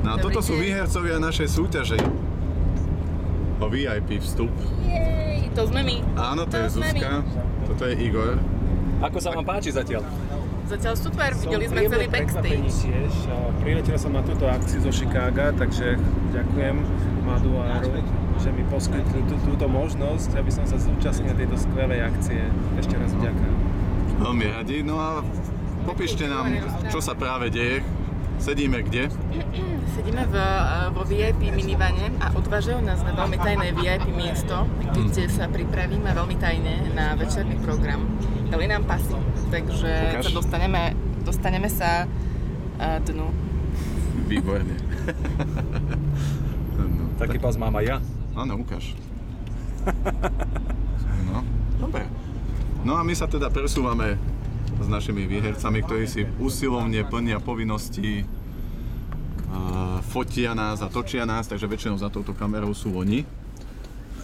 No a toto sú výhercovia našej súťaže. O VIP vstup. Jej, to sme my. Áno, to je Zuzka. Toto je Igor. Ako sa vám páči zatiaľ? Zatiaľ super, videli sme celý backstage. Tiež. Priletel som na túto akciu zo Chicaga, takže ďakujem Madu a Aru, že mi poskytli túto možnosť, aby som sa zúčastnil tejto skvelej akcie. Ešte raz ďakujem. Veľmi radi. No a popíšte nám, čo sa práve deje. Sedíme kde? Sedíme vo VIP minivane a odvážajú nás na veľmi tajné VIP miesto, kde sa pripravíme veľmi tajne na večerný program. Dali nám pasy, takže sa dostaneme sa dnu. Výborne. No, Taký pás mám aj ja. Áno, ukáž. No, dobre. No a my sa teda presúvame s našimi výhercami, ktorí si usilovne plnia povinnosti, fotia nás a točia nás, takže väčšinou za touto kamerou sú oni.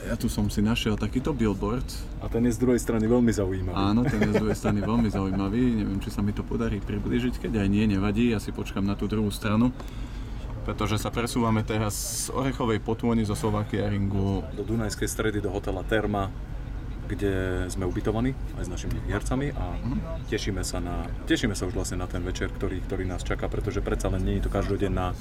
Ja tu som si našiel takýto billboard. A ten je z druhej strany veľmi zaujímavý. Áno, ten je z druhej strany veľmi zaujímavý. Neviem, či sa mi to podarí priblížiť, keď aj nie, nevadí. Ja si počkám na tú druhú stranu. Pretože sa presúvame teraz z Orechovej Potôny zo Slovakia Ringu Do Dunajskej Stredy, do hotela Terma, kde sme ubytovaní aj s našimi hercami a tešíme sa už vlastne na ten večer, ktorý nás čaká, pretože predsa len nie je to každodenná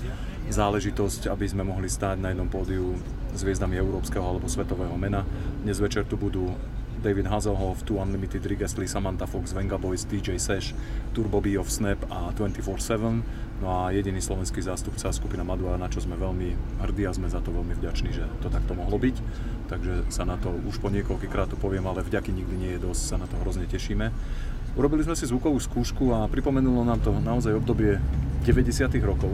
záležitosť, aby sme mohli stáť na jednom pódiu s hviezdami európskeho alebo svetového mena. Dnes večer tu budú David Hasselhoff, Two Unlimited, Rick Astley, Samantha Fox, Venga Boys, DJ Sesh, Turbo B of Snap a 24/7. No a jediný slovenský zástupca skupina Madua, na čo sme veľmi hrdí a sme za to veľmi vďační, že to takto mohlo byť. Takže sa na to už po niekoľkýkrát to poviem, ale vďaky nikdy nie je dosť, sa na to hrozne tešíme. Urobili sme si zvukovú skúšku a pripomenulo nám to naozaj obdobie 90. rokov,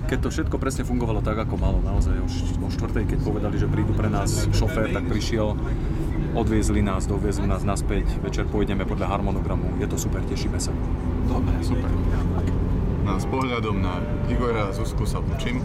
keď to všetko presne fungovalo tak, ako malo. Naozaj už o 4:00, keď povedali, že prídu pre nás šofér, tak prišiel, doviezli nás naspäť. Večer pôjdeme podľa harmonogramu. Je to super, tešíme sa. Dobre, super. No, s pohľadom na Igora a Zuzku sa učím.